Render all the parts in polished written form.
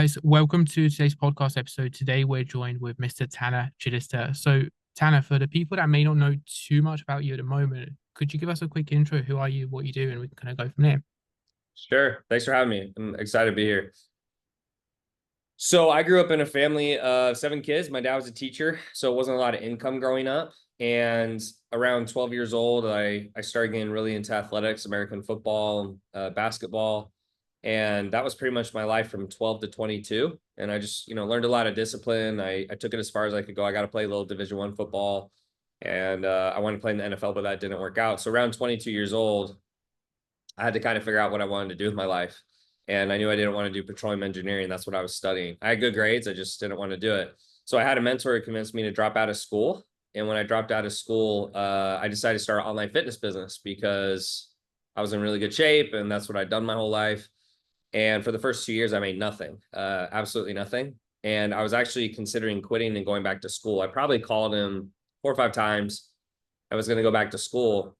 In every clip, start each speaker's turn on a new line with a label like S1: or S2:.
S1: Guys, welcome to today's podcast episode. Today we're joined with Mr. Tanner Chidester. So, Tanner, for the people that may not know too much about you at the moment, could you give us a quick intro? Who are you, what you do, and we can kind of go from there.
S2: Sure. Thanks for having me. I'm excited to be here. So I grew up in a family of seven kids. My dad was a teacher, so it wasn't a lot of income growing up. And around 12 years old, I started getting really into athletics, American football, basketball. And that was pretty much my life from 12 to 22. And I just, learned a lot of discipline. I took it as far as I could go. I got to play a little Division I football. And I wanted to play in the NFL, but that didn't work out. So around 22 years old, I had to kind of figure out what I wanted to do with my life. And I knew I didn't want to do petroleum engineering. That's what I was studying. I had good grades. I just didn't want to do it. So I had a mentor who convinced me to drop out of school. And when I dropped out of school, I decided to start an online fitness business because I was in really good shape. And that's what I'd done my whole life. And for the first 2 years, I made nothing, absolutely nothing. And I was actually considering quitting and going back to school. I probably called him 4 or 5 times. I was going to go back to school.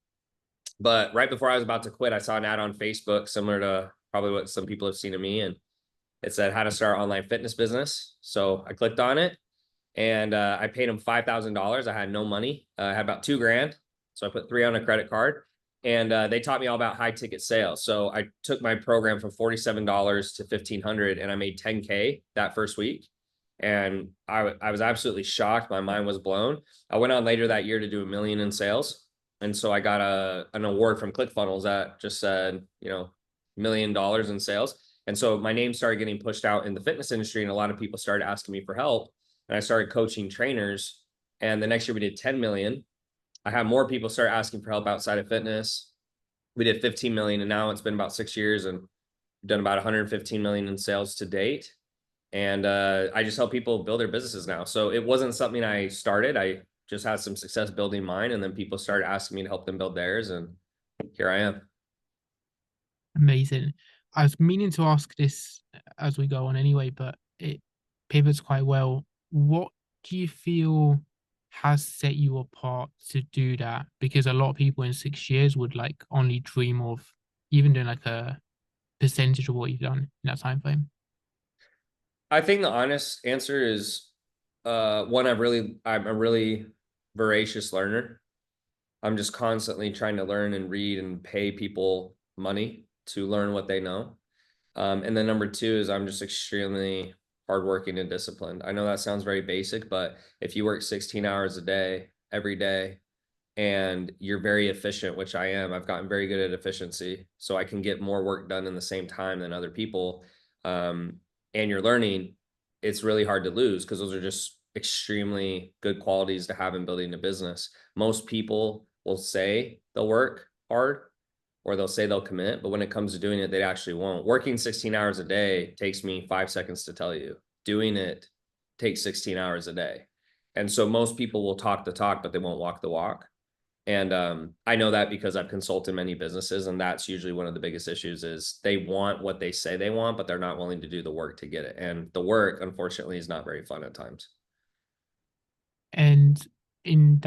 S2: But right before I was about to quit, I saw an ad on Facebook similar to probably what some people have seen of me. And it said how to start an online fitness business. So I clicked on it and I paid him $5,000. I had no money. I had about 2 grand. So I put three on a credit card and they taught me all about high ticket sales. So I took my program from $47 to 1,500 and I made 10K that first week. And I was absolutely shocked. My mind was blown. I went on later that year to do 1 million in sales. And so I got an award from ClickFunnels that just said, $1 million in sales. And so my name started getting pushed out in the fitness industry, and a lot of people started asking me for help. And I started coaching trainers. And the next year we did 10 million. I had more people start asking for help outside of fitness. We did 15 million, and now it's been about 6 years, and we've done about 115 million in sales to date. And I just help people build their businesses now. So it wasn't something I started. I just had some success building mine, and then people started asking me to help them build theirs, and here I am.
S1: Amazing. I was meaning to ask this as we go on anyway, but it pivots quite well. What do you feel has set you apart to do that? Because a lot of people in 6 years would like only dream of even doing like a percentage of what you've done in that time frame.
S2: I think the honest answer is one, I'm a really voracious learner. I'm just constantly trying to learn and read and pay people money to learn what they know. And then number two is I'm just extremely hardworking and disciplined. I know that sounds very basic, but if you work 16 hours a day, every day, and you're very efficient, which I am, I've gotten very good at efficiency. So I can get more work done in the same time than other people. Um, and you're learning, it's really hard to lose because those are just extremely good qualities to have in building a business. Most people will say they'll work hard or they'll say they'll commit, but when it comes to doing it, they actually won't. Working 16 hours a day takes me 5 seconds to tell you. Doing it takes 16 hours a day. And so most people will talk the talk, but they won't walk the walk. And I know that because I've consulted many businesses, and that's usually one of the biggest issues is they want what they say they want, but they're not willing to do the work to get it. And the work, unfortunately, is not very fun at times.
S1: And in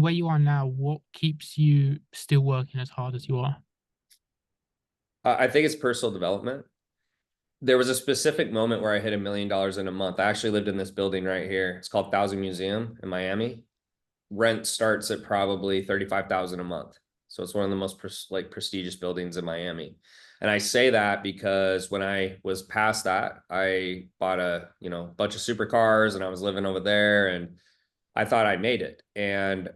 S1: where you are now, what keeps you still working as hard as you are?
S2: I think it's personal development. There was a specific moment where I hit $1 million in a month. I actually lived in this building right here. It's called Thousand Museum in Miami. Rent starts at probably 35,000 a month. So it's one of the most prestigious buildings in Miami. And I say that because when I was past that, I bought a, bunch of supercars and I was living over there and I thought I made it. And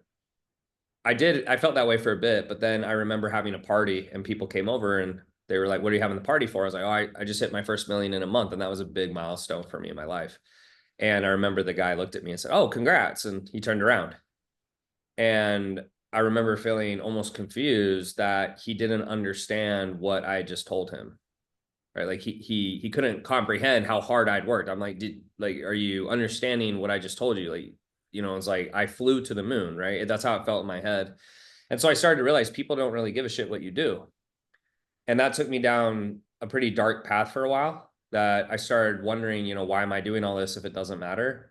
S2: I felt that way for a bit, but then I remember having a party and people came over and they were like, "What are you having the party for?" I was like, "Oh, I just hit my first million in a month." And that was a big milestone for me in my life. And I remember the guy looked at me and said, "Oh, congrats." And he turned around. And I remember feeling almost confused that he didn't understand what I just told him. Right. Like he couldn't comprehend how hard I'd worked. I'm like, are you understanding what I just told you? Like, it's like I flew to the moon, right? That's how it felt in my head. And so I started to realize people don't really give a shit what you do. And that took me down a pretty dark path for a while that I started wondering, why am I doing all this if it doesn't matter?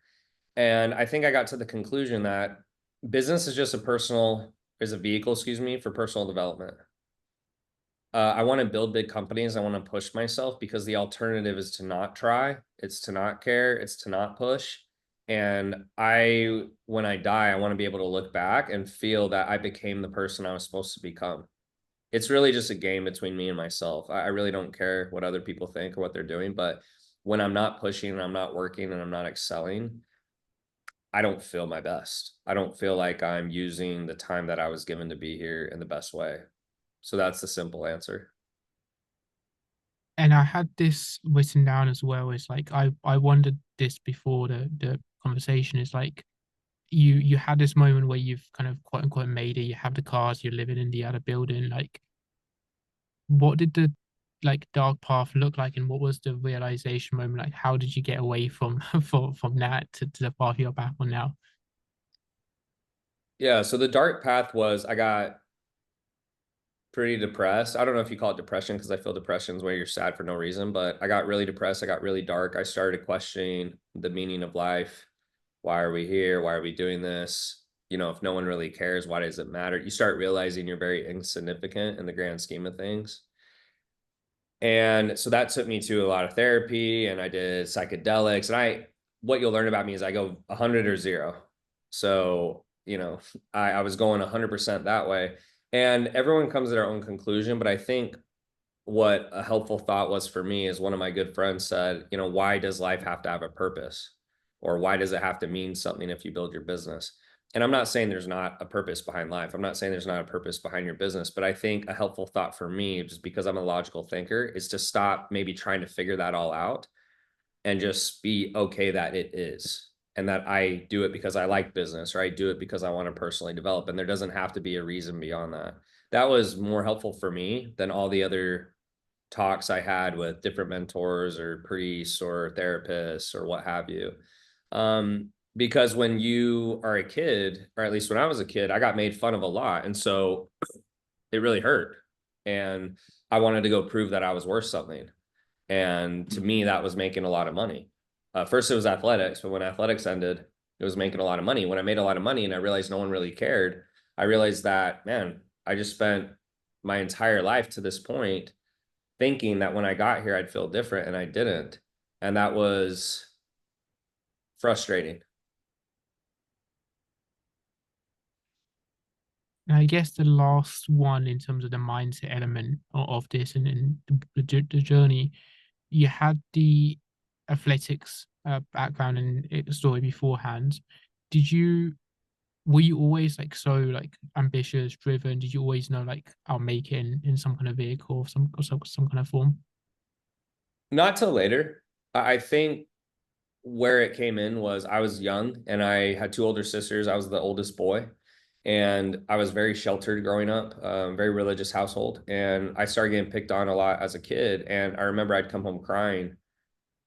S2: And I think I got to the conclusion that business is just is a vehicle, excuse me, for personal development. I want to build big companies. I want to push myself because the alternative is to not try, it's to not care, it's to not push. And when I die, I want to be able to look back and feel that I became the person I was supposed to become. It's really just a game between me and myself. I really don't care what other people think or what they're doing. But when I'm not pushing and I'm not working and I'm not excelling, I don't feel my best. I don't feel like I'm using the time that I was given to be here in the best way. So that's the simple answer.
S1: And I had this written down as well. It's like I wondered this before the conversation. Is like you had this moment where you've kind of quote unquote made it. You have the cars. You're living in the other building. Like, what did the like dark path look like, and what was the realization moment? Like, how did you get away from from that to the path you're back on now?
S2: Yeah. So the dark path was I got pretty depressed. I don't know if you call it depression because I feel depression is where you're sad for no reason, but I got really depressed. I got really dark. I started questioning the meaning of life. Why are we here? Why are we doing this? You know, if no one really cares, why does it matter? You start realizing you're very insignificant in the grand scheme of things. And so that took me to a lot of therapy and I did psychedelics. And what you'll learn about me is I go 100 or zero. So, I was going 100% that way. And everyone comes to their own conclusion. But I think what a helpful thought was for me is one of my good friends said, why does life have to have a purpose? Or why does it have to mean something if you build your business? And I'm not saying there's not a purpose behind life. I'm not saying there's not a purpose behind your business, but I think a helpful thought for me, just because I'm a logical thinker, is to stop maybe trying to figure that all out and just be okay that it is. And that I do it because I like business or I do it because I want to personally develop. And there doesn't have to be a reason beyond that. That was more helpful for me than all the other talks I had with different mentors or priests or therapists or what have you. Because when you are a kid, or at least when I was a kid, I got made fun of a lot. And so it really hurt. And I wanted to go prove that I was worth something. And to me, that was making a lot of money. First, it was athletics, but when athletics ended, it was making a lot of money. When I made a lot of money and I realized no one really cared, I realized that, man, I just spent my entire life to this point thinking that when I got here, I'd feel different, and I didn't. And that was frustrating.
S1: And I guess the last one in terms of the mindset element of this and the journey, you had the athletics background and story beforehand. Did you were you always like so like ambitious, driven? Did you always know like I'll make it in some kind of vehicle or some kind of form?
S2: Not till later. I think where it came in was I was young and I had two older sisters. I was the oldest boy. And I was very sheltered growing up, very religious household. And I started getting picked on a lot as a kid. And I remember I'd come home crying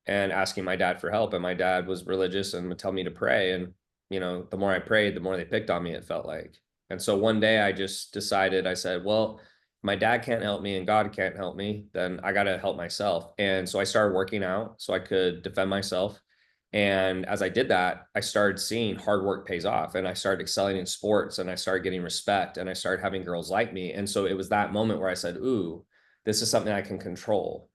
S2: and asking my dad for help. And my dad was religious and would tell me to pray. And, the more I prayed, the more they picked on me, it felt like. And so one day I just decided, I said, well, my dad can't help me and God can't help me, then I got to help myself. And so I started working out so I could defend myself. And as I did that, I started seeing hard work pays off and I started excelling in sports and I started getting respect and I started having girls like me. And so it was that moment where I said, ooh, this is something I can control.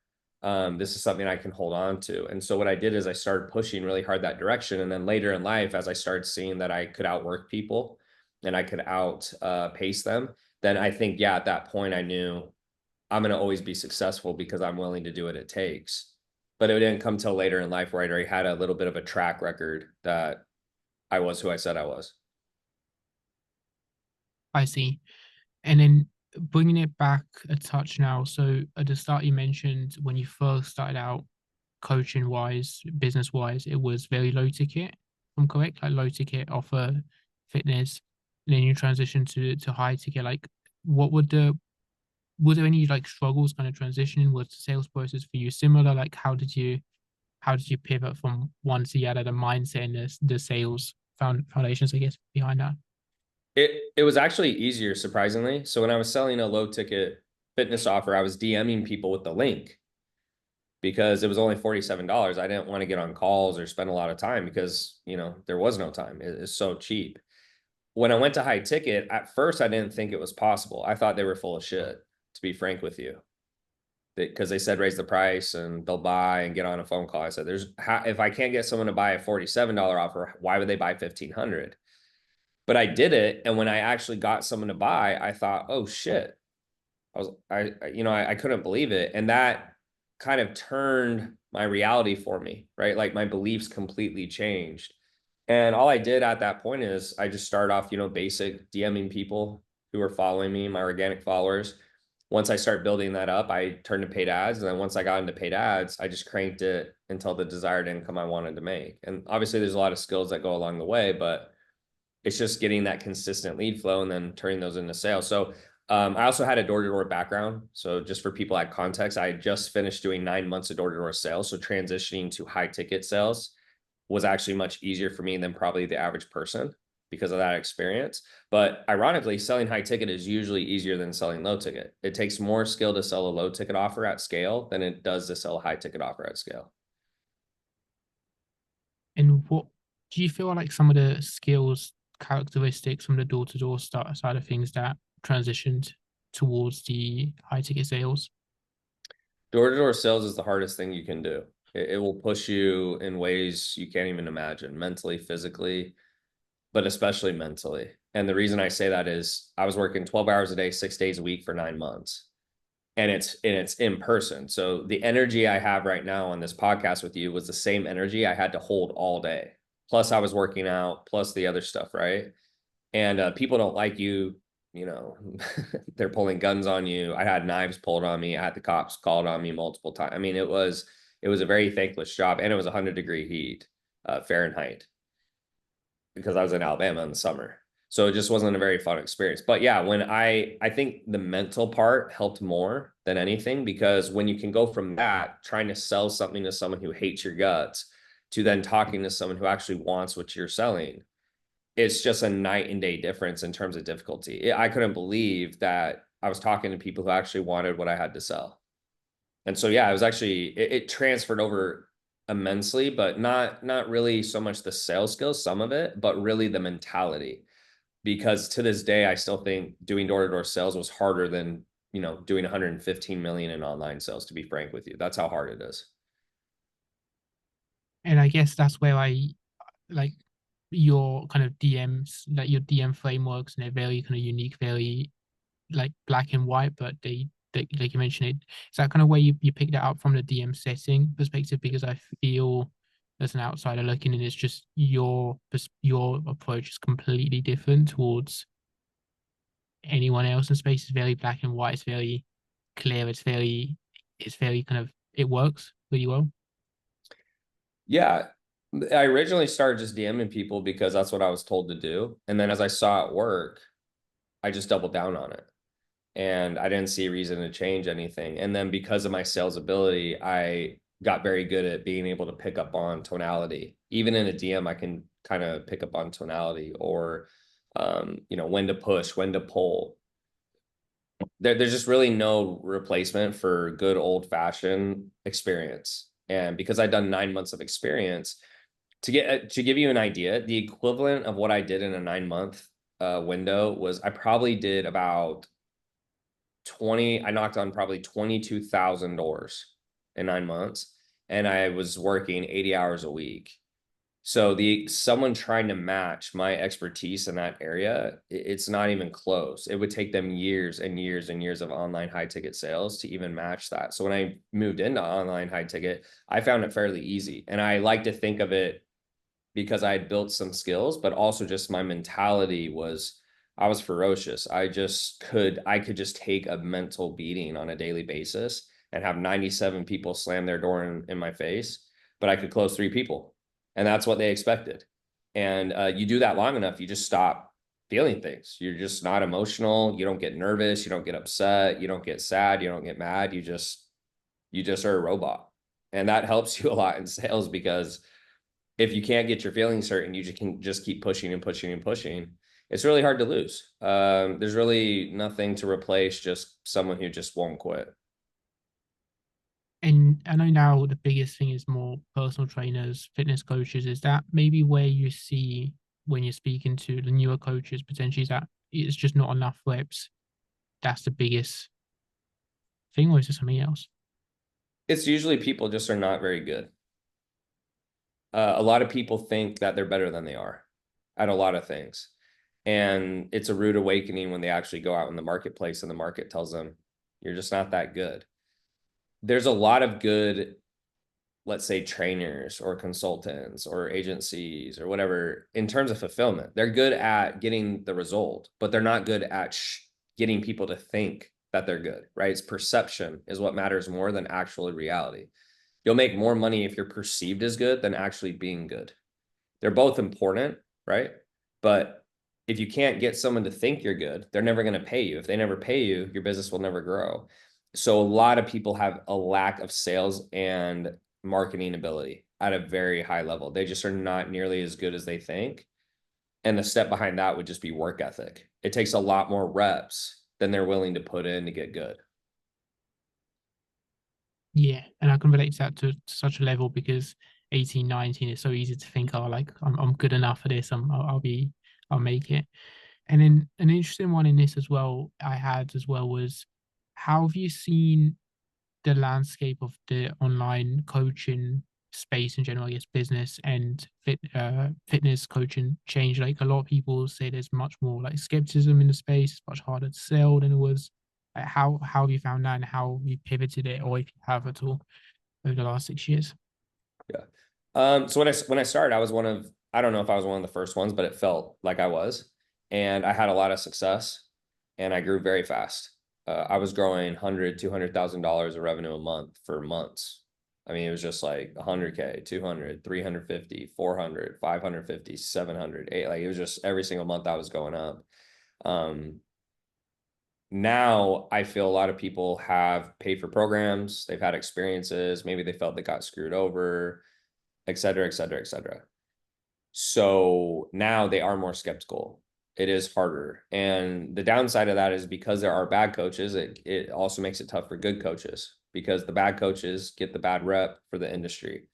S2: This is something I can hold on to. And so what I did is I started pushing really hard that direction. And then later in life, as I started seeing that I could outwork people and I could out pace them, then I think, yeah, at that point I knew I'm going to always be successful because I'm willing to do what it takes. But it didn't come till later in life where I already had a little bit of a track record that I was who I said I was.
S1: I see. And then bringing it back a touch now. So at the start, you mentioned when you first started out, coaching wise, business wise, it was very low ticket. If I'm correct, like low ticket offer fitness. And then you transition to high ticket. Like, what would the were there any like struggles kind of transitioning? Was the sales process for you similar? Like, how did you pivot from one to the other, the mindset and the sales foundations, I guess, behind that?
S2: It was actually easier, surprisingly. So when I was selling a low ticket fitness offer, I was DMing people with the link because it was only $47. I didn't want to get on calls or spend a lot of time because, there was no time. It's so cheap. When I went to high ticket, at first I didn't think it was possible. I thought they were full of shit. to be frank with you, because they said raise the price and they'll buy and get on a phone call. I said, if I can't get someone to buy a $47 offer, why would they buy 1,500? But I did it. And when I actually got someone to buy, I thought, oh shit. I couldn't believe it. And that kind of turned my reality for me, right? Like my beliefs completely changed. And all I did at that point is I just started off, basic DMing people who were following me, my organic followers. Once I start building that up, I turned to paid ads. And then once I got into paid ads, I just cranked it until the desired income I wanted to make. And obviously there's a lot of skills that go along the way, but it's just getting that consistent lead flow and then turning those into sales. So I also had a door-to-door background. So just for people at context, I just finished doing 9 months of door-to-door sales. So transitioning to high ticket sales was actually much easier for me than probably the average person because of that experience. But ironically, selling high ticket is usually easier than selling low ticket. It takes more skill to sell a low ticket offer at scale than it does to sell a high ticket offer at scale.
S1: And what do you feel like some of the skills, characteristics from the door-to-door start side of things that transitioned towards the high ticket sales?
S2: Door-to-door sales is the hardest thing you can do. It will push you in ways you can't even imagine, mentally, physically, but especially mentally. And the reason I say that is I was working 12 hours a day, 6 days a week for 9 months. And it's in person. So the energy I have right now on this podcast with you was the same energy I had to hold all day. Plus I was working out, plus the other stuff, right? And people don't like you, you know, they're pulling guns on you. I had knives pulled on me. I had the cops called on me multiple times. I mean, it was a very thankless job, and it was 100-degree heat, Fahrenheit, because I was in Alabama in the summer. So it just wasn't a very fun experience. But yeah, when I think the mental part helped more than anything, because when you can go from that, trying to sell something to someone who hates your guts, to then talking to someone who actually wants what you're selling, it's just a night and day difference in terms of difficulty. I couldn't believe that I was talking to people who actually wanted what I had to sell. And so, yeah, it was actually, it transferred over immensely, but not really so much the sales skills, some of it, but really the mentality. Because to this day, I still think doing door-to-door sales was harder than, doing 115 million in online sales, to be frank with you. That's how hard it is.
S1: And I guess that's where I like your kind of DMs, like your DM frameworks, and they're very kind of unique, very like black and white, but they like you mentioned it. Is that kind of where you picked that up from the DM setting perspective? Because I feel as an outsider looking in, it's just your approach is completely different towards anyone else in space. It's very black and white. It's very clear. It's very kind of it works really well.
S2: Yeah. I originally started just DMing people because that's what I was told to do. And then as I saw it work, I just doubled down on it. And I didn't see a reason to change anything. And then because of my sales ability, I got very good at being able to pick up on tonality. Even in a DM, I can kind of pick up on tonality, or when to push, when to pull. There's just really no replacement for good old fashioned experience. And because I'd done 9 months of experience, to give you an idea, the equivalent of what I did in a 9 month window was I probably did about I knocked on probably 22,000 doors in 9 months, and I was working 80 hours a week. So someone trying to match my expertise in that area, it's not even close. It would take them years and years and years of online high ticket sales to even match that. So when I moved into online high ticket, I found it fairly easy. And I like to think of it because I had built some skills, but also just my mentality was I was ferocious. I could just take a mental beating on a daily basis and have 97 people slam their door in my face, but I could close 3 people. And that's what they expected. And you do that long enough, you just stop feeling things. You're just not emotional. You don't get nervous. You don't get upset. You don't get sad. You don't get mad. You just are a robot. And that helps you a lot in sales, because if you can't get your feelings hurt and you can just keep pushing and pushing and pushing, it's really hard to lose. There's really nothing to replace just someone who just won't quit.
S1: And I know now the biggest thing is more personal trainers, fitness coaches. Is that maybe where you see when you're speaking to the newer coaches potentially is that it's just not enough reps? That's the biggest. thing, or is it something else?
S2: It's usually people just are not very good. A lot of people think that they're better than they are at a lot of things. And it's a rude awakening when they actually go out in the marketplace and the market tells them, you're just not that good. There's a lot of good, let's say, trainers or consultants or agencies or whatever in terms of fulfillment. They're good at getting the result, but they're not good at getting people to think that they're good, right? It's perception is what matters more than actual reality. You'll make more money if you're perceived as good than actually being good. They're both important, right? But if you can't get someone to think you're good, they're never going to pay you. If they never pay you, your business will never grow. So a lot of people have a lack of sales and marketing ability at a very high level. They just are not nearly as good as they think. And the step behind that would just be work ethic. It takes a lot more reps than they're willing to put in to get good.
S1: Yeah, and I can relate to that to such a level because 18, 19 is so easy to think, oh, like I'm good enough for this. I'll make it. And then an interesting one in this as well, I had as well was how have you seen the landscape of the online coaching space in general, I guess business and fitness coaching change? Like a lot of people say there's much more like skepticism in the space, it's much harder to sell than it was. Like how have you found that and how have you pivoted it, or if you have at all, over the last 6 years?
S2: Yeah. So when I started, I was one of, I don't know if I was one of the first ones, but it felt like I was. And I had a lot of success and I grew very fast. I was growing 100, $200,000 of revenue a month for months. I mean, it was just like 100K, 200, 350, 400, 550, 700, 8. Like it was just every single month I was going up. Um, Now I feel a lot of people have paid for programs, they've had experiences, maybe they felt they got screwed over, et cetera, et cetera, et cetera. So now they are more skeptical. It is harder. And the downside of that is because there are bad coaches, it also makes it tough for good coaches because the bad coaches get the bad rep for the industry.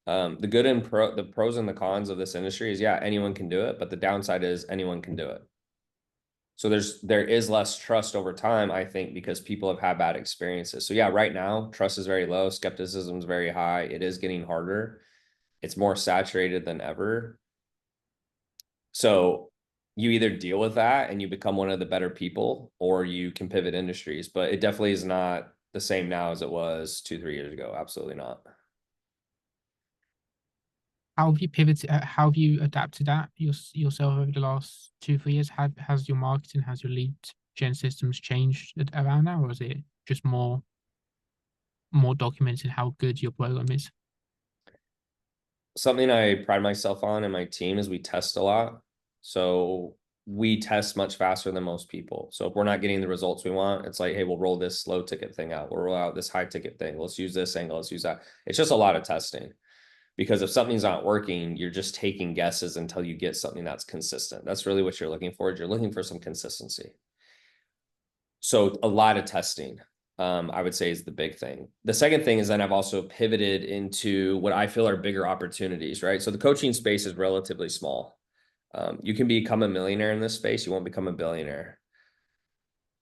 S2: The good and the pros and the cons of this industry is yeah, anyone can do it, but the downside is anyone can do it. So there is less trust over time, I think, because people have had bad experiences. So yeah, right now trust is very low, skepticism is very high. It is getting harder. It's more saturated than ever. So you either deal with that and you become one of the better people, or you can pivot industries. But it definitely is not the same now as it was 2, 3 years ago. Absolutely not.
S1: How have you pivoted? How have you adapted that yourself over the last 2, 3 years? Has your marketing, has your lead gen systems changed around that, or is it just more documenting how good your program is?
S2: Something I pride myself on and my team is we test a lot. So we test much faster than most people. So if we're not getting the results we want, it's like, hey, we'll roll this low ticket thing out. We'll roll out this high ticket thing. Let's use this angle. Let's use that. It's just a lot of testing because if something's not working, you're just taking guesses until you get something that's consistent. That's really what you're looking for. You're looking for some consistency. So a lot of testing, I would say is the big thing. The second thing is then I've also pivoted into what I feel are bigger opportunities, right? So the coaching space is relatively small. You can become a millionaire in this space. You won't become a billionaire.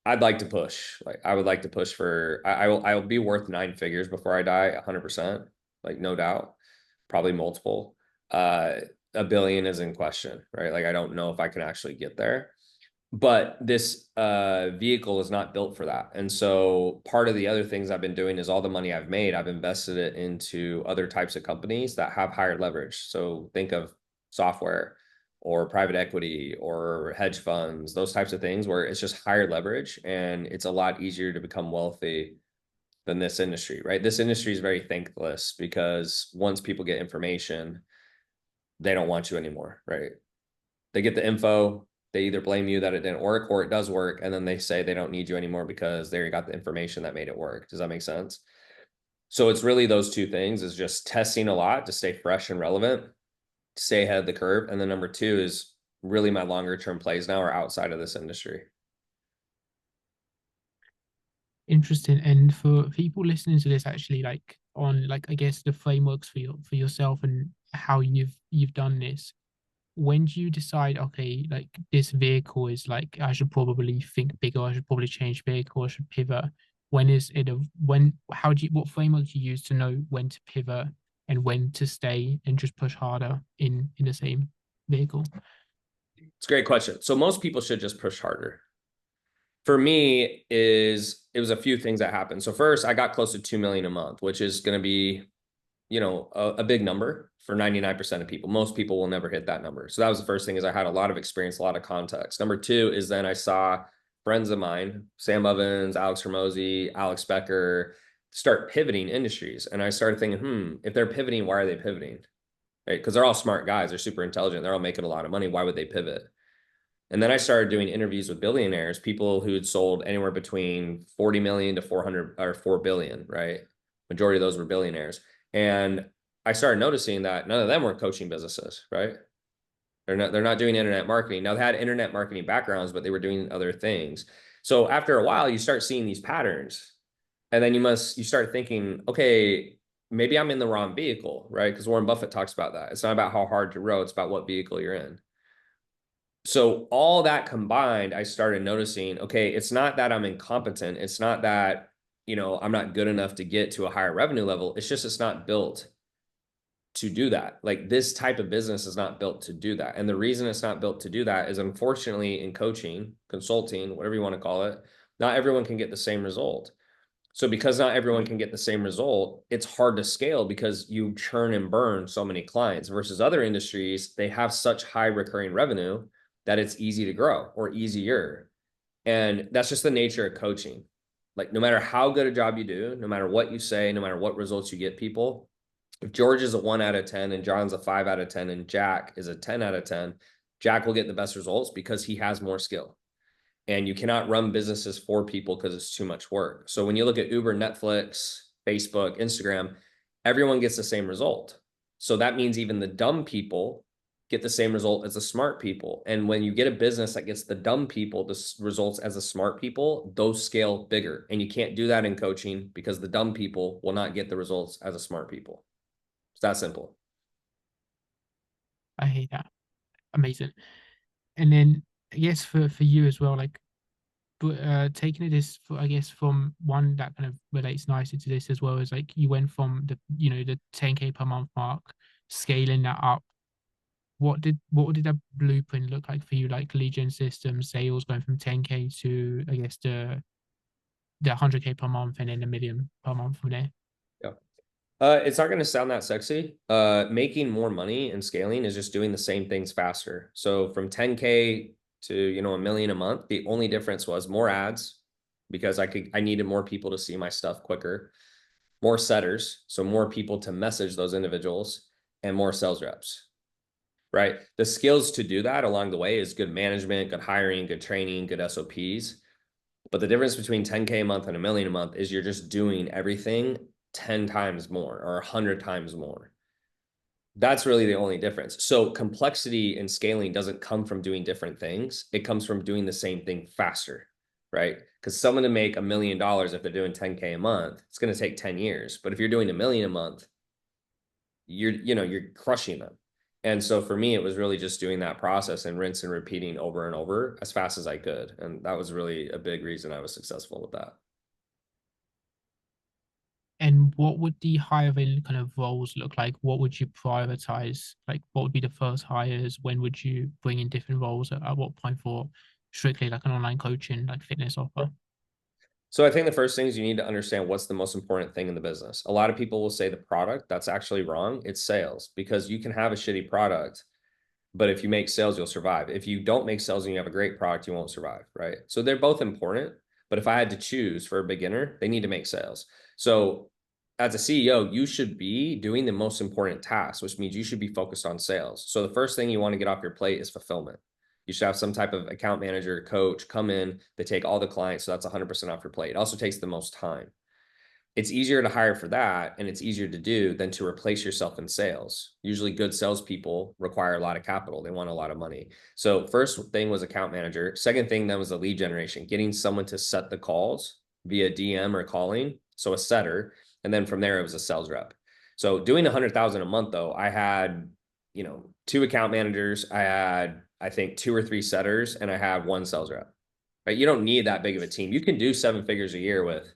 S2: I'd like to push. Like I would like to push for. I will be worth 9 figures before I die, 100%. Like no doubt, probably multiple. A billion is in question, right? Like I don't know if I can actually get there, but this vehicle is not built for that. And so part of the other things I've been doing is all the money I've made, I've invested it into other types of companies that have higher leverage. So think of software or private equity or hedge funds, those types of things where it's just higher leverage and it's a lot easier to become wealthy than this industry, right? This industry is very thankless because once people get information, they don't want you anymore, right? They get the info, they either blame you that it didn't work or it does work, and then they say they don't need you anymore because they already got the information that made it work. Does that make sense? So it's really those two things is just testing a lot to stay fresh and relevant, stay ahead of the curve. And then number two is really my longer term plays now are outside of this industry.
S1: Interesting. And for people listening to this, actually, like on like I guess the frameworks for yourself and how you've done this. When do you decide, okay, like this vehicle is like I should probably think bigger, I should probably change vehicle, I should pivot? when is it a when how do you what framework do you use to know when to pivot and when to stay and just push harder in the same vehicle?
S2: It's a great question. So most people should just push harder. For me, it was a few things that happened. So first, I got close to 2 million a month, which is going to be, a big number for 99% of people. Most people will never hit that number. So that was the first thing, is I had a lot of experience, a lot of context. Number two is then I saw friends of mine, Sam Ovens, Alex Hermosi, Alex Becker, start pivoting industries. And I started thinking, if they're pivoting, why are they pivoting? Right? Because they're all smart guys. They're super intelligent. They're all making a lot of money. Why would they pivot? And then I started doing interviews with billionaires, people who had sold anywhere between 40 million to 400 or 4 billion, right? Majority of those were billionaires. And I started noticing that none of them were coaching businesses, right? They're not doing internet marketing. Now they had internet marketing backgrounds, but they were doing other things. So after a while, you start seeing these patterns. And then you start thinking, okay, maybe I'm in the wrong vehicle, right? Because Warren Buffett talks about that. It's not about how hard to row, it's about what vehicle you're in. So all that combined, I started noticing, okay, it's not that I'm incompetent. It's not that, I'm not good enough to get to a higher revenue level. It's just, it's not built to do that. Like, this type of business is not built to do that. And the reason it's not built to do that is, unfortunately, in coaching, consulting, whatever you want to call it, not everyone can get the same result. So because not everyone can get the same result, it's hard to scale because you churn and burn so many clients versus other industries. They have such high recurring revenue that it's easy to grow, or easier. And that's just the nature of coaching. Like, no matter how good a job you do, no matter what you say, no matter what results you get people, if George is a 1 out of 10 and John's a 5 out of 10 and Jack is a 10 out of 10, Jack will get the best results because he has more skill. And you cannot run businesses for people because it's too much work. So when you look at Uber, Netflix, Facebook, Instagram, everyone gets the same result. So that means even the dumb people get the same result as the smart people. And when you get a business that gets the dumb people the results as the smart people, those scale bigger. And you can't do that in coaching because the dumb people will not get the results as the smart people. It's that simple.
S1: I hate that. Amazing. And then I guess for you as well, like, but taking it this I guess from one that kind of relates nicely to this as well, is like you went from the 10K per month mark, scaling that up. What did that blueprint look like for you, like lead gen system sales going from 10K to, I guess, the 100K per month and then a million per month from there?
S2: Yeah. It's not going to sound that sexy. Making more money and scaling is just doing the same things faster. So from 10K to, a million a month, the only difference was more ads, because I needed more people to see my stuff quicker, more setters, so more people to message those individuals, and more sales reps, right? The skills to do that along the way is good management, good hiring, good training, good SOPs. But the difference between 10K a month and a million a month is you're just doing everything 10 times more or 100 times more. That's really the only difference. So complexity and scaling doesn't come from doing different things. It comes from doing the same thing faster, right? Because someone to make $1 million, if they're doing 10K a month, it's going to take 10 years. But if you're doing a million a month, you're crushing them. And so for me, it was really just doing that process and rinse and repeating over and over as fast as I could. And that was really a big reason I was successful with that.
S1: And what would the hiring kind of roles look like? What would you prioritize? Like, what would be the first hires? When would you bring in different roles? At what point for strictly like an online coaching, like fitness offer?
S2: So I think the first thing is you need to understand what's the most important thing in the business. A lot of people will say the product. That's actually wrong. It's sales, because you can have a shitty product, but if you make sales, you'll survive. If you don't make sales and you have a great product, you won't survive, right? So they're both important. But if I had to choose for a beginner, they need to make sales. So as a CEO, you should be doing the most important tasks, which means you should be focused on sales. So the first thing you want to get off your plate is fulfillment. You should have some type of account manager, coach come in, they take all the clients. So that's 100% off your plate. It also takes the most time. It's easier to hire for that, and it's easier to do than to replace yourself in sales. Usually good salespeople require a lot of capital. They want a lot of money. So first thing was account manager. Second thing then was the lead generation, getting someone to set the calls via DM or calling. So a setter. And then from there, it was a sales rep. So doing 100,000 a month, though, I had, two account managers. I had, I think, 2 or 3 setters, and I had 1 sales rep, right? You don't need that big of a team. You can do 7 figures a year with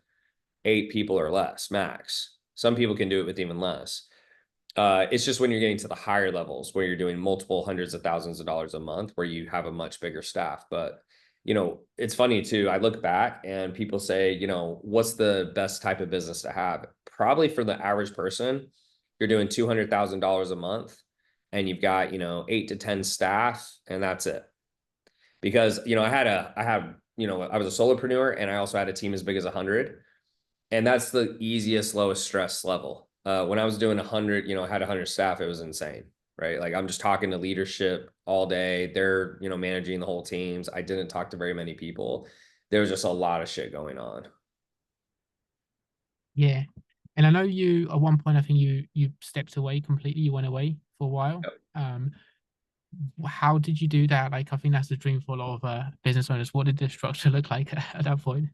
S2: 8 people or less max. Some people can do it with even less. It's just when you're getting to the higher levels where you're doing multiple hundreds of thousands of dollars a month where you have a much bigger staff. But, it's funny too. I look back and people say, what's the best type of business to have? Probably for the average person, you're doing $200,000 a month and you've got, 8 to 10 staff and that's it. Because, I was a solopreneur and I also had a team as big as 100. And that's the easiest, lowest stress level. When I was doing 100, I had 100 staff, it was insane, right? Like I'm just talking to leadership all day. They're, managing the whole teams. I didn't talk to very many people. There was just a lot of shit going on.
S1: Yeah. And I know you at one point I think you stepped away completely, you went away for a while. Um, how did you do that? Like I think that's the dream for a lot of business owners. What did the structure look like at that point?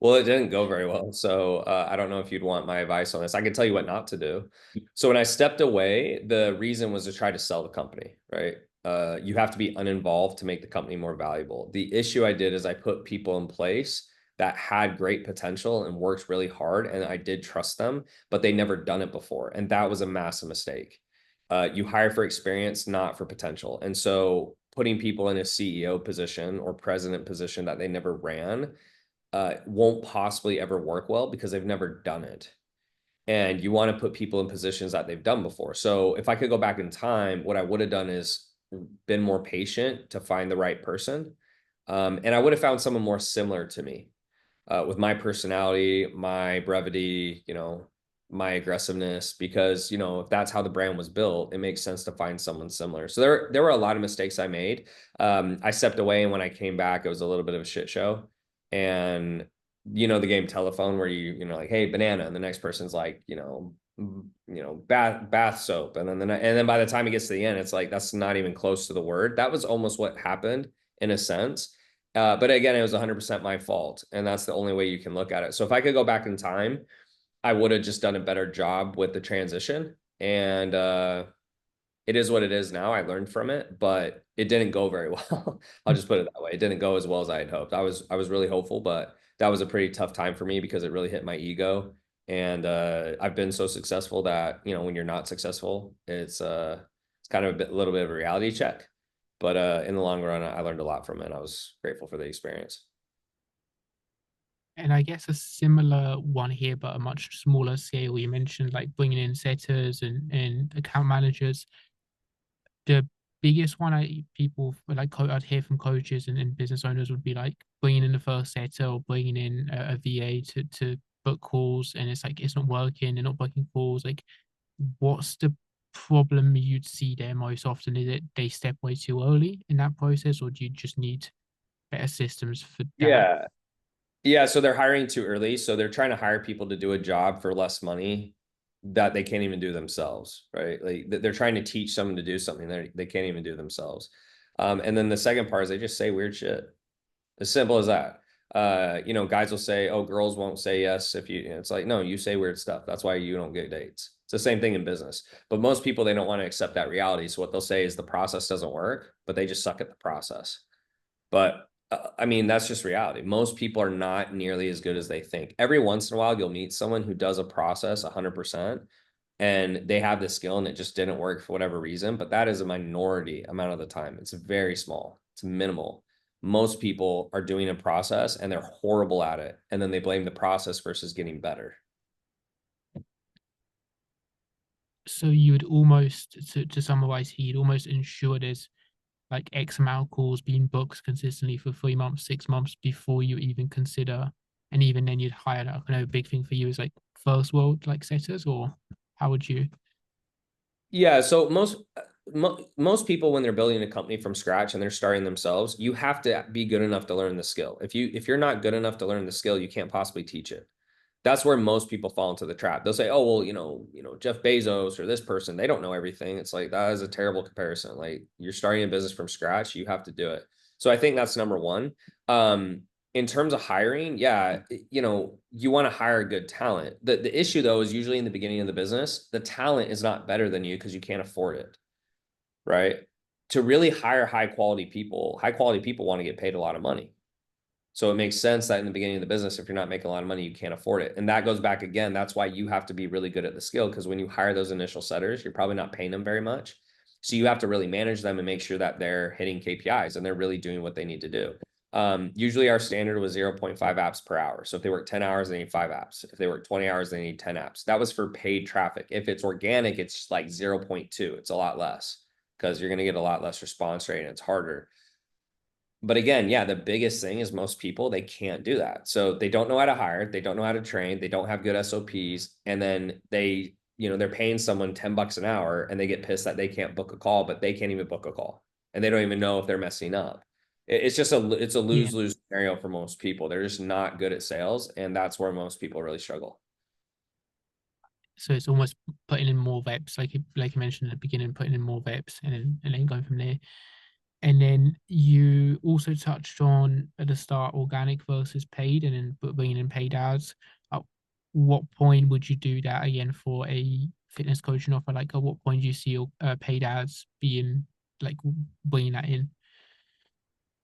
S2: Well, it didn't go very well. So I don't know if you'd want my advice on this. I can tell you what not to do. So when I stepped away, the reason was to try to sell the company, right? You have to be uninvolved to make the company more valuable. The issue I did is I put people in place that had great potential and worked really hard, and I did trust them, but they never done it before. And that was a massive mistake. You hire for experience, not for potential. And so putting people in a CEO position or president position that they never ran won't possibly ever work well because they've never done it. And you want to put people in positions that they've done before. So if I could go back in time, what I would have done is been more patient to find the right person. And I would have found someone more similar to me with my personality, my brevity, my aggressiveness, because, if that's how the brand was built, it makes sense to find someone similar. So there were a lot of mistakes I made. I stepped away, and when I came back, it was a little bit of a shit show. And, the game telephone where like, hey, banana, and the next person's like, bath soap. And then by the time it gets to the end, it's like, that's not even close to the word. That was almost what happened in a sense. But again, it was 100% my fault. And that's the only way you can look at it. So if I could go back in time, I would have just done a better job with the transition. And it is what it is now. I learned from it, but it didn't go very well. I'll just put it that way. It didn't go as well as I had hoped. I was really hopeful, but that was a pretty tough time for me because it really hit my ego. And I've been so successful that, when you're not successful, it's kind of a little bit of a reality check. But in the long run, I learned a lot from it. I was grateful for the experience.
S1: And I guess a similar one here, but a much smaller scale. You mentioned like bringing in setters and account managers. The biggest one people like I'd hear from coaches and business owners would be like bringing in the first setter or bringing in a VA to book calls, and it's like it's not working. They're not booking calls. Like, what's the problem you'd see there most often? Is it they step way too early in that process, or do you just need better systems for that?
S2: Yeah. Yeah, so they're hiring too early. So they're trying to hire people to do a job for less money that they can't even do themselves, right? Like they're trying to teach someone to do something they can't even do themselves. And then the second part is they just say weird shit. As simple as that. Guys will say, "Oh, girls won't say yes if you." It's like, no, you say weird stuff. That's why you don't get dates. It's the same thing in business. But most people they don't want to accept that reality. So what they'll say is the process doesn't work, but they just suck at the process. But I mean, that's just reality. Most people are not nearly as good as they think. Every once in a while, you'll meet someone who does a process 100% and they have the skill and it just didn't work for whatever reason. But that is a minority amount of the time. It's very small, it's minimal. Most people are doing a process and they're horrible at it. And then they blame the process versus getting better.
S1: So you would almost to summarize here, you'd almost ensure there's like X amount of calls being booked consistently for 3 months, 6 months before you even consider, and even then you'd hire that. I know a big thing for you is like first world like setters, or how would you?
S2: Yeah, so most people when they're building a company from scratch and they're starting themselves, you have to be good enough to learn the skill. If you're not good enough to learn the skill, you can't possibly teach it. That's where most people fall into the trap. They'll say, "Oh, well, Jeff Bezos or this person, they don't know everything." It's like that is a terrible comparison. Like you're starting a business from scratch, you have to do it. So I think that's number one. In terms of hiring, yeah, you want to hire good talent. The issue though is usually in the beginning of the business, the talent is not better than you because you can't afford it, right? To really hire high quality people want to get paid a lot of money. So it makes sense that in the beginning of the business, if you're not making a lot of money, you can't afford it. And that goes back again. That's why you have to be really good at the skill, because when you hire those initial setters, you're probably not paying them very much. So you have to really manage them and make sure that they're hitting KPIs and they're really doing what they need to do. Usually our standard was 0.5 apps per hour. So if they work 10 hours, they need 5 apps. If they work 20 hours, they need 10 apps. That was for paid traffic. If it's organic, it's like 0.2. It's a lot less because you're going to get a lot less response rate and it's harder. But again, yeah, the biggest thing is most people, they can't do that. So they don't know how to hire, they don't know how to train, they don't have good SOPs, and then they're paying someone $10 an hour and they get pissed that they can't book a call, but they can't even book a call. And they don't even know if they're messing up. It's just it's a
S1: Yeah.
S2: lose-lose scenario for most people. They're just not good at sales, and that's where most people really struggle.
S1: So it's almost putting in more reps, like you mentioned at the beginning, putting in more reps and then going from there. And then you also touched on at the start organic versus paid, and then bringing in paid ads. At what point would you do that again for a fitness coaching offer? Like, at what point do you see your paid ads being like bringing that in?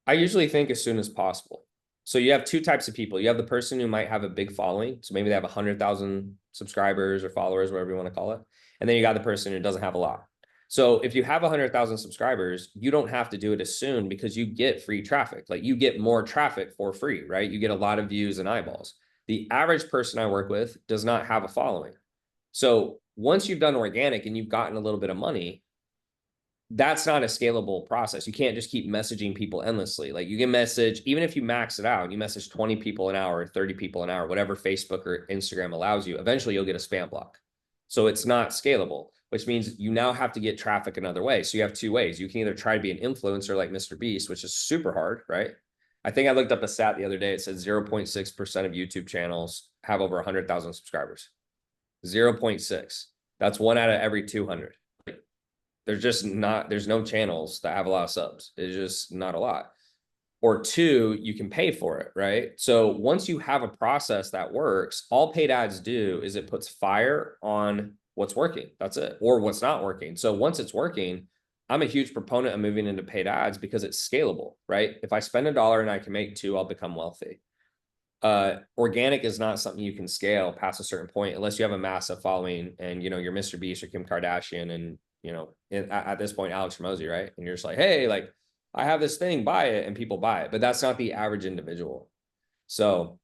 S2: I usually think as soon as possible. So you have two types of people. You have the person who might have a big following. So maybe they have 100,000 subscribers or followers, whatever you want to call it. And then you got the person who doesn't have a lot. So if you have 100,000 subscribers, you don't have to do it as soon because you get free traffic. Like you get more traffic for free, right? You get a lot of views and eyeballs. The average person I work with does not have a following. So once you've done organic and you've gotten a little bit of money, that's not a scalable process. You can't just keep messaging people endlessly. Like you can message, even if you max it out, you message 20 people an hour, 30 people an hour, whatever Facebook or Instagram allows you, eventually you'll get a spam block. So it's not scalable, which means you now have to get traffic another way. So you have two ways. You can either try to be an influencer like Mr. Beast, which is super hard, right? I think I looked up a stat the other day. It said 0.6% of YouTube channels have over 100,000 subscribers. 0.6. That's one out of every 200. There's no channels that have a lot of subs. It's just not a lot. Or two, you can pay for it, right? So once you have a process that works, all paid ads do is it puts fire on what's working. That's it. Or what's not working. So once it's working, I'm a huge proponent of moving into paid ads because it's scalable, right? If I spend $1 and I can make 2, I'll become wealthy. Organic is not something you can scale past a certain point unless you have a massive following and you're Mr. Beast or Kim Kardashian and at this point Alex Ramosi, right? And you're just like, hey, like I have this thing, buy it, and people buy it. But that's not the average individual. So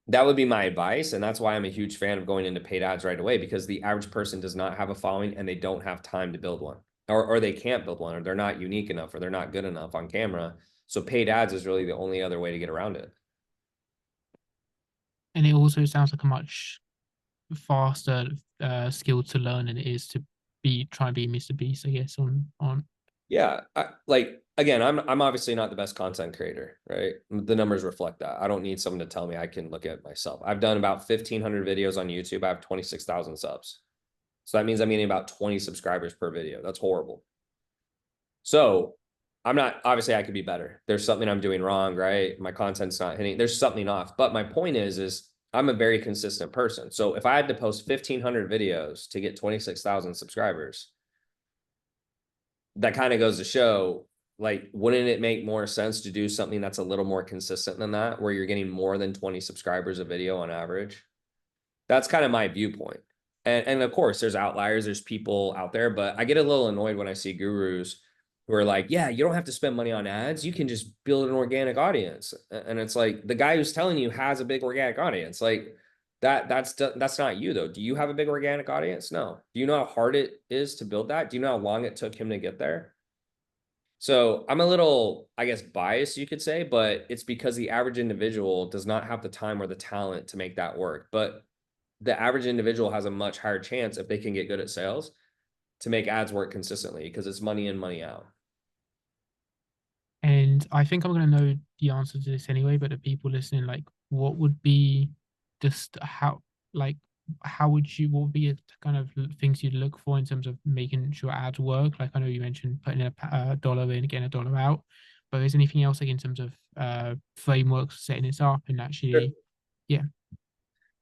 S2: that would be my advice. And that's why I'm a huge fan of going into paid ads right away, because the average person does not have a following and they don't have time to build one. Or they can't build one, or they're not unique enough, or they're not good enough on camera. So paid ads is really the only other way to get around it.
S1: And it also sounds like a much faster skill to learn than it is to be try and be Mr. Beast, I guess, on
S2: Yeah, like again, I'm obviously not the best content creator, right? The numbers reflect that. I don't need someone to tell me. I can look at myself. I've done about 1,500 videos on YouTube. I have 26,000 subs. So that means I'm getting about 20 subscribers per video. That's horrible. So I'm not, obviously I could be better. There's something I'm doing wrong, right? My content's not hitting. There's something off. But my point is I'm a very consistent person. So if I had to post 1,500 videos to get 26,000 subscribers, that kind of goes to show, like, wouldn't it make more sense to do something that's a little more consistent than that, where you're getting more than 20 subscribers a video on average? That's kind of my viewpoint. And of course, there's outliers, there's people out there, but I get a little annoyed when I see gurus who are like, yeah, you don't have to spend money on ads. You can just build an organic audience. And it's like the guy who's telling you has a big organic audience. Like that's not you though. Do you have a big organic audience? No. Do you know how hard it is to build that? Do you know how long it took him to get there? So I'm a little, I guess, biased, you could say, but it's because the average individual does not have the time or the talent to make that work. But the average individual has a much higher chance, if they can get good at sales, to make ads work consistently, because it's money in, money out.
S1: And I think I'm going to know the answer to this anyway, but the people listening, like, what would be just like, what would be the kind of things you'd look for in terms of making sure ads work? Like, I know you mentioned putting a dollar in, getting a dollar out, but is anything else like in terms of frameworks, setting this up and
S2: Sure.
S1: actually, yeah.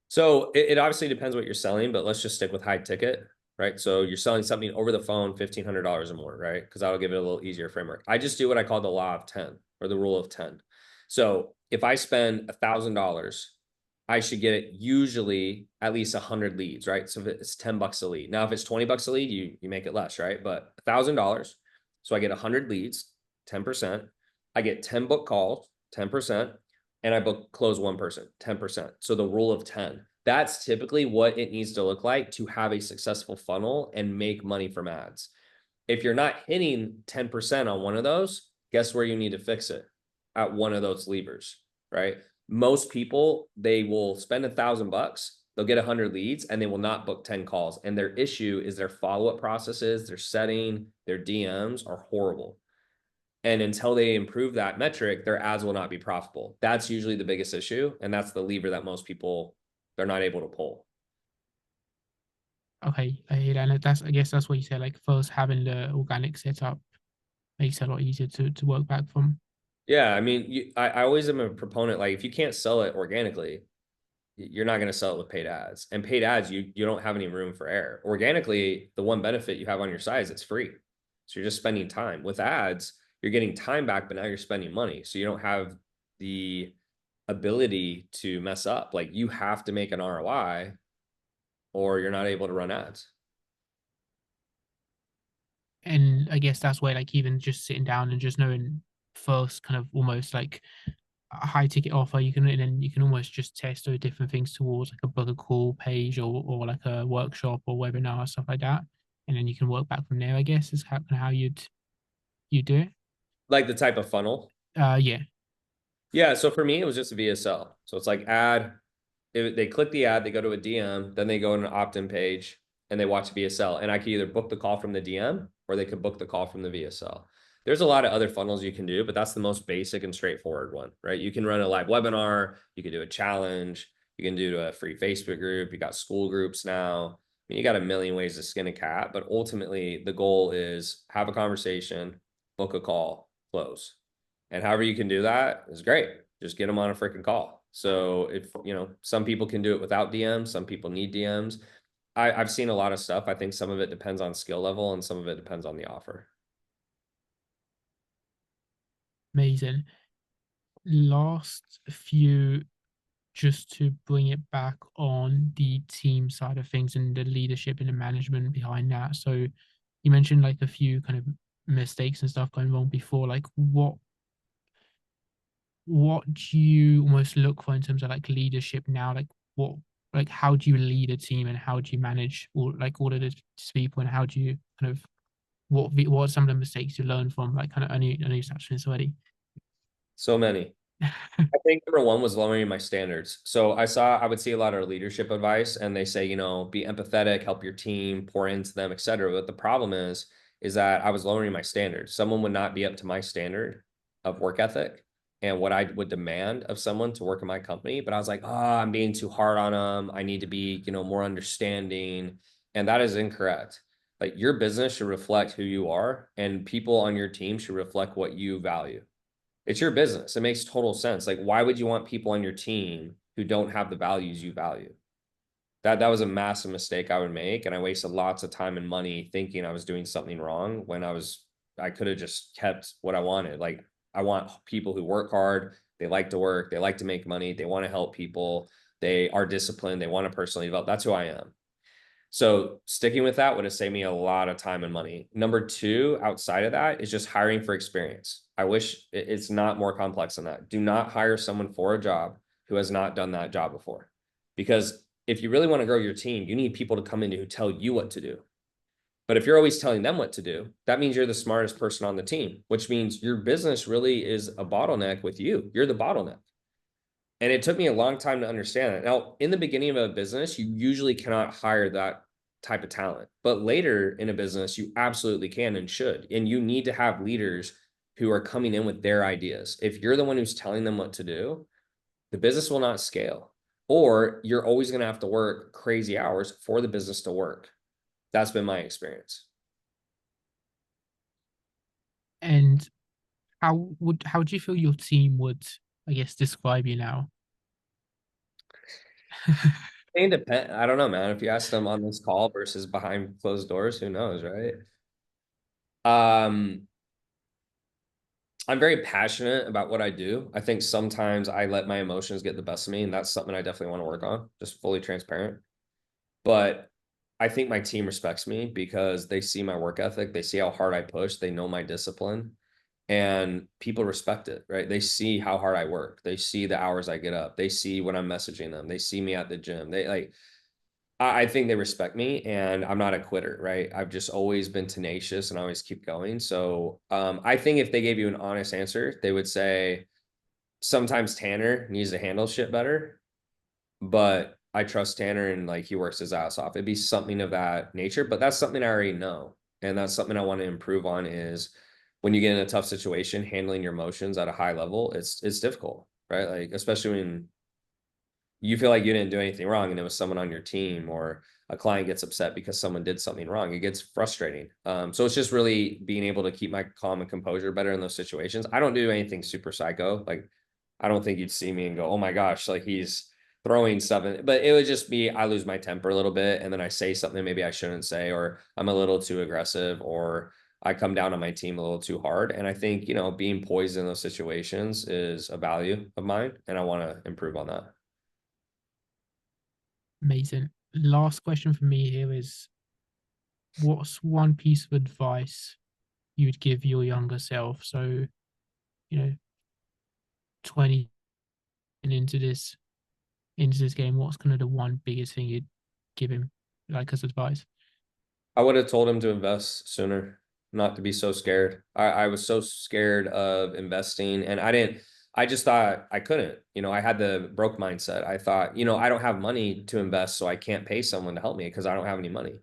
S2: So it obviously depends what you're selling, but let's just stick with high ticket, right? So you're selling something over the phone, $1,500 or more, right? Because that'll give it a little easier framework. I just do what I call the law of 10, or the rule of 10. So if I spend $1,000, I should get usually at least 100 leads, right? So if it's $10 a lead. Now, if it's $20 a lead, you make it less, right? But $1,000, so I get 100 leads, 10%. I get 10 book calls, 10%, and I book close one person, 10%. So the rule of 10. That's typically what it needs to look like to have a successful funnel and make money from ads. If you're not hitting 10% on one of those, guess where you need to fix it? At one of those levers, right? Most people, they will spend $1,000, they'll get 100 leads, and they will not book 10 calls. And their issue is their follow-up processes, their setting, their DMs are horrible. And until they improve that metric, their ads will not be profitable. That's usually the biggest issue. And that's the lever that most people, they're not able to pull.
S1: Okay, I hear that. And that's, I guess that's what you said. Like first having the organic setup makes it a lot easier to work back from.
S2: Yeah, I mean, I always am a proponent, like if you can't sell it organically, you're not going to sell it with paid ads. And paid ads, you don't have any room for error. Organically, the one benefit you have on your side is it's free. So you're just spending time. With ads, you're getting time back, but now you're spending money. So you don't have the ability to mess up. Like you have to make an ROI or you're not able to run ads.
S1: And I guess that's where like even just sitting down and just knowing first kind of almost like a high ticket offer, you can, and then you can almost just test those different things towards like a book a call page or like a workshop or webinar, stuff like that. And then you can work back from there, I guess, is how you do it.
S2: Like the type of funnel.
S1: Yeah.
S2: Yeah. So for me, it was just a VSL. So it's like ad, they click the ad, they go to a DM, then they go on an opt-in page and they watch VSL. And I could either book the call from the DM or they could book the call from the VSL. There's a lot of other funnels you can do, but that's the most basic and straightforward one, right? You can run a live webinar, you can do a challenge, you can do a free Facebook group, you got school groups now. I mean, you got a million ways to skin a cat, but ultimately the goal is have a conversation, book a call, close. And however you can do that is great. Just get them on a freaking call. So if, some people can do it without DMs, some people need DMs. I've seen a lot of stuff. I think some of it depends on skill level and some of it depends on the offer.
S1: Amazing. Last few, just to bring it back on the team side of things and the leadership and the management behind that. So you mentioned like a few kind of mistakes and stuff going wrong before. Like what do you almost look for in terms of like leadership now? What like how do you lead a team and how do you manage all of the people and how do you kind of what are some of the mistakes you learn from, like kind of I know you touched on this already.
S2: So many. I think number one was lowering my standards. So I would see a lot of leadership advice and they say, be empathetic, help your team, pour into them, etc. But the problem is that I was lowering my standards. Someone would not be up to my standard of work ethic and what I would demand of someone to work in my company. But I was like, oh, I'm being too hard on them. I need to be, more understanding. And that is incorrect. Like your business should reflect who you are, and people on your team should reflect what you value. It's your business. It makes total sense. Like, why would you want people on your team who don't have the values you value? That was a massive mistake I would make. And I wasted lots of time and money thinking I was doing something wrong when I could have just kept what I wanted. Like, I want people who work hard, they like to work, they like to make money, they want to help people, they are disciplined, they want to personally develop. That's who I am. So sticking with that would have saved me a lot of time and money. Number two, outside of that, is just hiring for experience. I wish it's not more complex than that. Do not hire someone for a job who has not done that job before. Because if you really want to grow your team, you need people to come in who tell you what to do. But if you're always telling them what to do, that means you're the smartest person on the team, which means your business really is a bottleneck with you. You're the bottleneck. And it took me a long time to understand that. Now, in the beginning of a business, you usually cannot hire that type of talent. But later in a business, you absolutely can and should. And you need to have leaders who are coming in with their ideas. If you're the one who's telling them what to do, the business will not scale. Or you're always going to have to work crazy hours for the business to work. That's been my experience.
S1: And how do you feel your team would, I guess, describe you now?
S2: I don't know, man. If you ask them on this call versus behind closed doors, who knows, right? Um, I'm very passionate about what I do. I think sometimes I let my emotions get the best of me, and that's something I definitely want to work on, just fully transparent. But I think my team respects me because they see my work ethic, they see how hard I push, they know my discipline, and people respect it, right? They see how hard I work. They see the hours I get up. They see when I'm messaging them. They see me at the gym. They like I think they respect me and I'm not a quitter, right? I've just always been tenacious and always keep going. So I think if they gave you an honest answer, they would say sometimes Tanner needs to handle shit better, but I trust Tanner and like he works his ass off. It'd be something of that nature, but that's something I already know. And that's something I want to improve on is when you get in a tough situation, handling your emotions at a high level, it's difficult, right? Like especially when you feel like you didn't do anything wrong and it was someone on your team or a client gets upset because someone did something wrong. It gets frustrating. So it's just really being able to keep my calm and composure better in those situations. I don't do anything super psycho. Like I don't think you'd see me and go, oh my gosh, like he's throwing something. But it would just be I lose my temper a little bit and then I say something maybe I shouldn't say, or I'm a little too aggressive, or I come down on my team a little too hard. And I think, being poised in those situations is a value of mine. And I want to improve on that.
S1: Amazing. Last question for me here is, what's one piece of advice you would give your younger self? So, you know, 20 and into this game, what's kind of the one biggest thing you'd give him, like as advice?
S2: I would have told him to invest sooner, not to be so scared. I was so scared of investing and I just thought I couldn't. I had the broke mindset. I thought, I don't have money to invest, so I can't pay someone to help me because I don't have any money.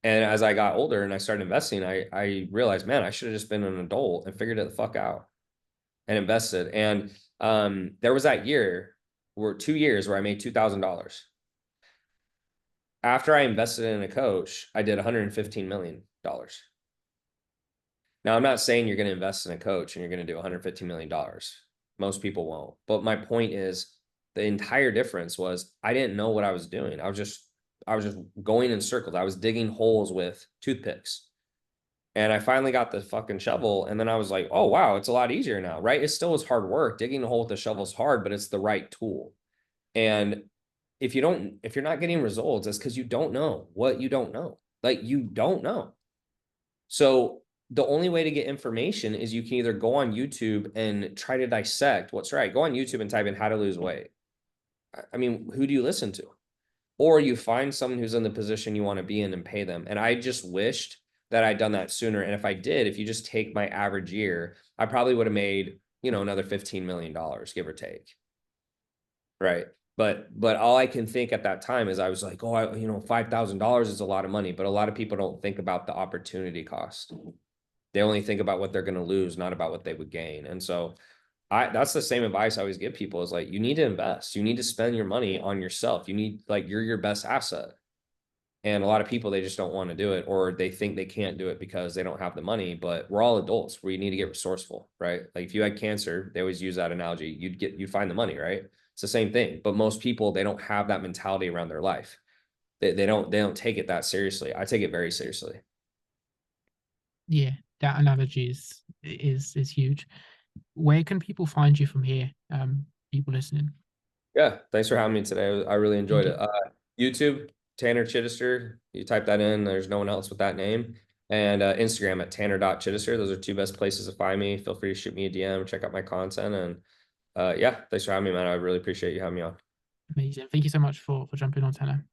S2: And as I got older and I started investing, I realized, man, I should have just been an adult and figured it the fuck out and invested. And there was that year or 2 years where I made $2,000. After I invested in a coach, I did $115 million. Now, I'm not saying you're going to invest in a coach and you're going to do $115 million. Most people won't. But my point is the entire difference was I didn't know what I was doing. I was just going in circles. I was digging holes with toothpicks. And I finally got the fucking shovel. And then I was like, oh, wow, it's a lot easier now, right? It still was hard work. Digging a hole with the shovel is hard, but it's the right tool. And if you're not getting results, it's because you don't know what you don't know. Like you don't know. So the only way to get information is you can either go on YouTube and try to dissect what's right. Go on YouTube and type in how to lose weight. I mean, who do you listen to? Or you find someone who's in the position you want to be in and pay them. And I just wished that I'd done that sooner. And if I did, if you just take my average year, I probably would have made, another $15 million, give or take. Right. But all I can think at that time is I was like, oh, $5,000 is a lot of money, but a lot of people don't think about the opportunity cost. They only think about what they're going to lose, not about what they would gain. And so that's the same advice I always give people is like, you need to invest. You need to spend your money on yourself. You're your best asset. And a lot of people, they just don't want to do it, or they think they can't do it because they don't have the money. But we're all adults. We need to get resourceful, right? Like if you had cancer, they always use that analogy. You'd find the money, right? It's the same thing. But most people, they don't have that mentality around their life. They don't take it that seriously. I take it very seriously.
S1: Yeah, that analogy is huge. Where can people find you from here? People listening.
S2: Yeah. Thanks for having me today. I really
S1: Thank
S2: enjoyed
S1: you.
S2: it. YouTube, Tanner Chidester. You type that in. There's no one else with that name. And Instagram at tanner.chidester. Those are two best places to find me. Feel free to shoot me a DM, check out my content. And yeah, thanks for having me, man. I really appreciate you having me on.
S1: Amazing. Thank you so much for jumping on, Tanner.